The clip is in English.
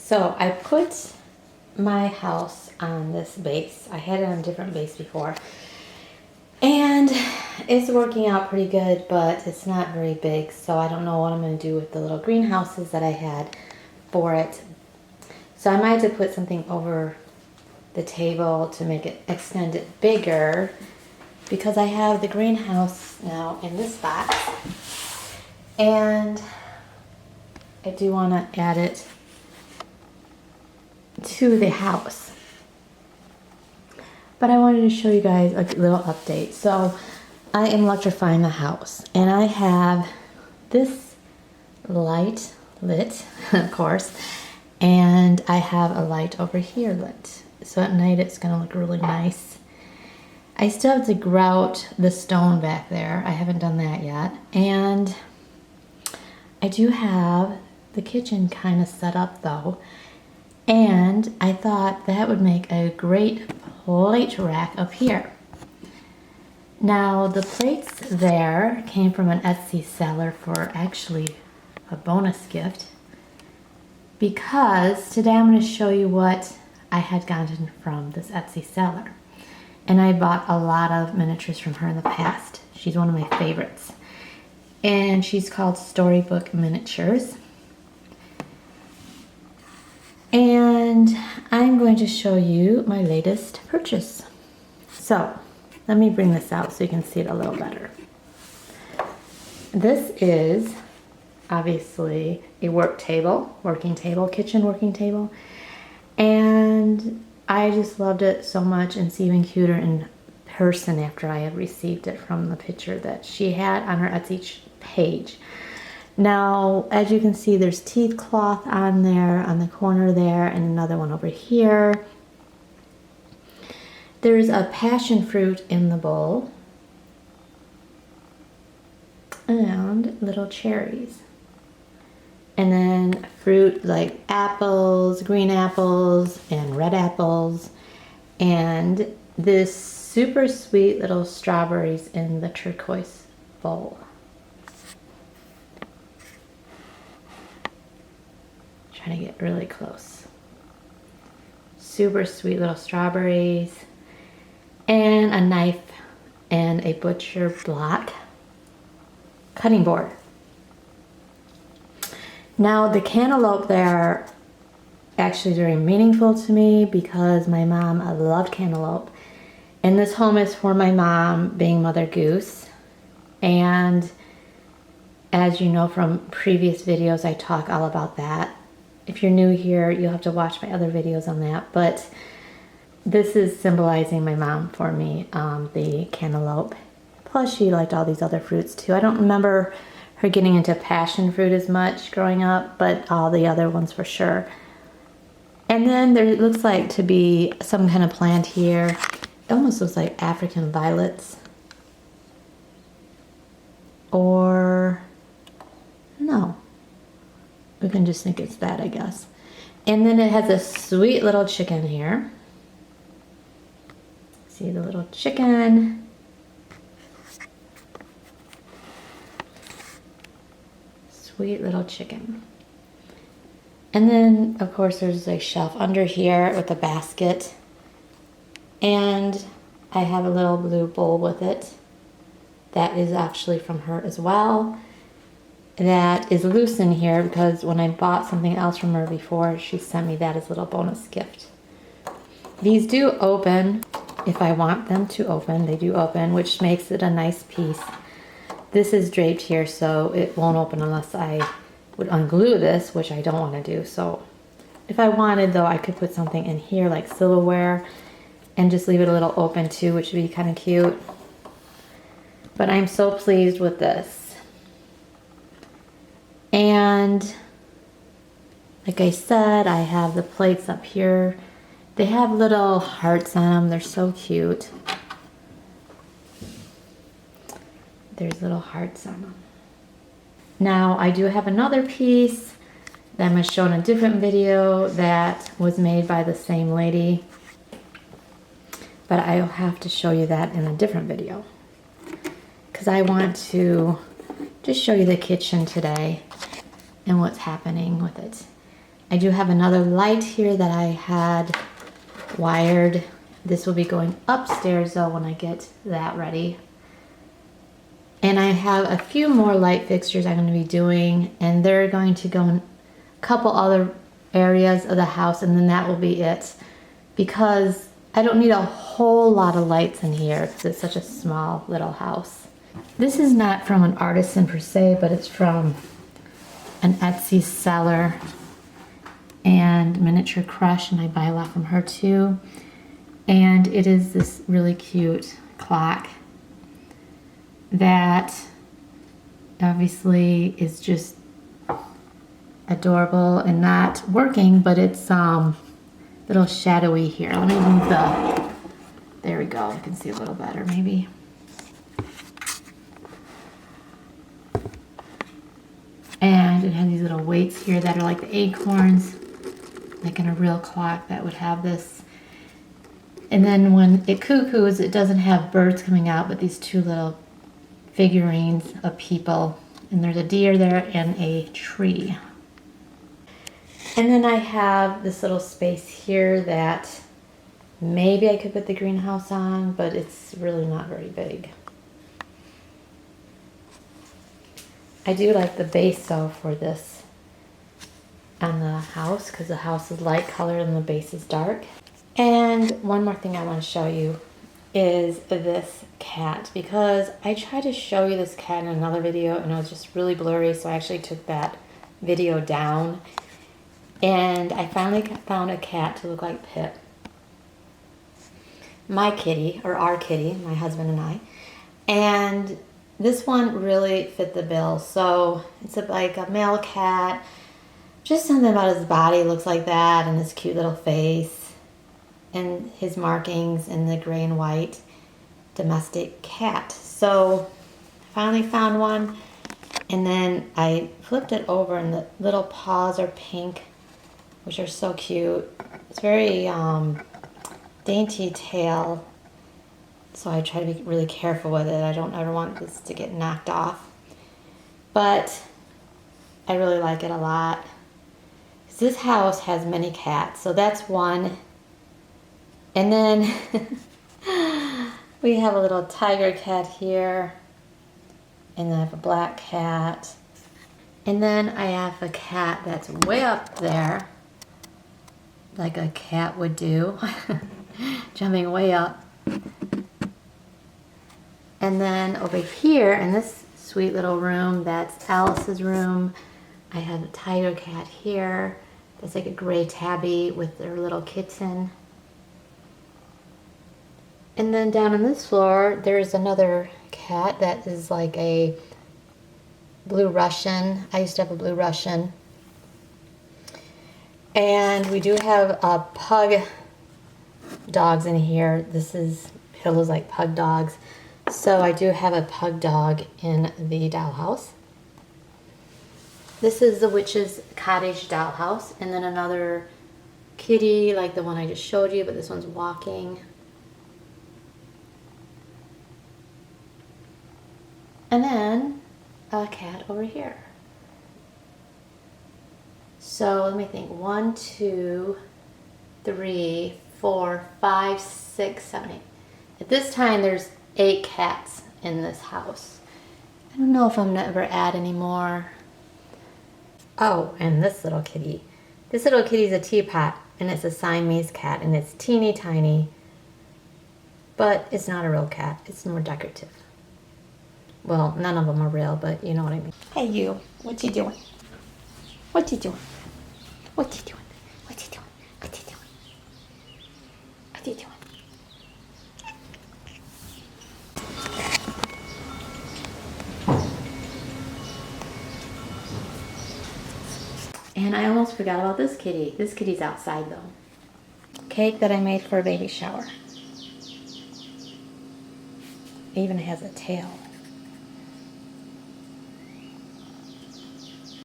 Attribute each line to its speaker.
Speaker 1: So I put my house on this base. I had it on a different base before. And it's working out pretty good, but it's not very big. So I don't know what I'm going to do with the little greenhouses that I had for it. So I might have to put something over the table to make it extend it bigger, because I have the greenhouse now in this box. And I do want to add it to the house. But I wanted to show you guys a little update. So I am electrifying the house, and I have this light lit, of course, and I have a light over here lit. So at night it's gonna look really nice. I still have to grout the stone back there. I haven't done that yet. And I do have the kitchen kind of set up though. And I thought that would make a great plate rack up here. Now the plates there came from an Etsy seller for actually a bonus gift, because today I'm going to show you what I had gotten from this Etsy seller. And I bought a lot of miniatures from her in the past. She's one of my favorites. And she's called Storybook Miniatures. And I'm going to show you my latest purchase. So let me bring this out so you can see it a little better. This is obviously a working table, kitchen working table. And I just loved it so much, and it's even cuter in person after I had received it from the picture that she had on her Etsy page. Now, as you can see, there's teeth cloth on there, on the corner there, and another one over here. There's a passion fruit in the bowl, and little cherries. And then fruit like apples, green apples, and red apples, and this super sweet little strawberries in the turquoise bowl. Trying to get really close. Super sweet little strawberries, and a knife and a butcher block cutting board. Now the cantaloupe there actually very meaningful to me, because my mom loved cantaloupe, and this home is for my mom, being Mother Goose. And as you know from previous videos, I talk all about that. If you're new here, you'll have to watch my other videos on that. But this is symbolizing my mom for me, the cantaloupe. Plus she liked all these other fruits too. I don't remember her getting into passion fruit as much growing up, but all the other ones for sure. And then there looks like to be some kind of plant here. It almost looks like African violets. Or no. We can just think it's that, I guess. And then it has a sweet little chicken here. See the little chicken. Sweet little chicken. And then, of course, there's a shelf under here with a basket. And I have a little blue bowl with it. That is actually from her as well. That is loose in here because when I bought something else from her before, she sent me that as a little bonus gift. These do open if I want them to open. They do open, which makes it a nice piece. This is draped here, so it won't open unless I would unglue this, which I don't want to do. So if I wanted, though, I could put something in here like silverware and just leave it a little open too, which would be kind of cute. But I'm so pleased with this. And like I said, I have the plates up here. They have little hearts on them. They're so cute. There's little hearts on them. Now I do have another piece that I'm going to show in a different video that was made by the same lady. But I'll have to show you that in a different video, because I want to just show you the kitchen today and what's happening with it. I do have another light here that I had wired. This will be going upstairs though when I get that ready. And I have a few more light fixtures I'm going to be doing, and they're going to go in a couple other areas of the house, and then that will be it. Because I don't need a whole lot of lights in here because it's such a small little house. This is not from an Artisan per se, but it's from an Etsy seller and Miniature Crush, and I buy a lot from her too. And it is this really cute clock that obviously is just adorable and not working, but it's little shadowy here. Let me move there we go. You can see a little better maybe. And it has these little weights here that are like the acorns, like in a real clock that would have this. And then when it cuckoos, it doesn't have birds coming out, but these two little figurines of people. And there's a deer there and a tree. And then I have this little space here that maybe I could put the greenhouse on, but it's really not very big. I do like the base though for this on the house, because the house is light colored and the base is dark. And one more thing I want to show you is this cat, because I tried to show you this cat in another video and it was just really blurry, so I actually took that video down. And I finally found a cat to look like Pip. My kitty, or our kitty, my husband and I. And this one really fit the bill. So it's like a male cat. Just something about his body looks like that, and his cute little face. And his markings in the gray and white domestic cat. So I finally found one. And then I flipped it over and the little paws are pink, which are so cute. It's very dainty tail, so I try to be really careful with it. I don't ever want this to get knocked off, but I really like it a lot. This house has many cats, so that's one. And then we have a little tiger cat here, and then I have a black cat, and then I have a cat that's way up there, like a cat would do, jumping way up. And then over here in this sweet little room, that's Alice's room, I have a tiger cat here. That's like a gray tabby with their little kitten. And then down on this floor, there's another cat that is like a blue Russian. I used to have a blue Russian. And we do have pug dogs in here. This is pillows like pug dogs. So I do have a pug dog in the dollhouse. This is the witch's cottage dollhouse. And then another kitty like the one I just showed you, but this one's walking. And then a cat over here. So let me think, 1, 2, 3, 4, 5, 6, 7, 8. At this time, there's 8 cats in this house. I don't know if I'm gonna ever add any more. Oh, and this little kitty. This little kitty's a teapot, and it's a Siamese cat, and it's teeny tiny, but it's not a real cat. It's more decorative. Well, none of them are real, but you know what I mean. Hey you, what you doing? What you doing? What you doing? What you doing? What you doing? What you doing? And I almost forgot about this kitty. This kitty's outside though. Cake that I made for a baby shower. It even has a tail.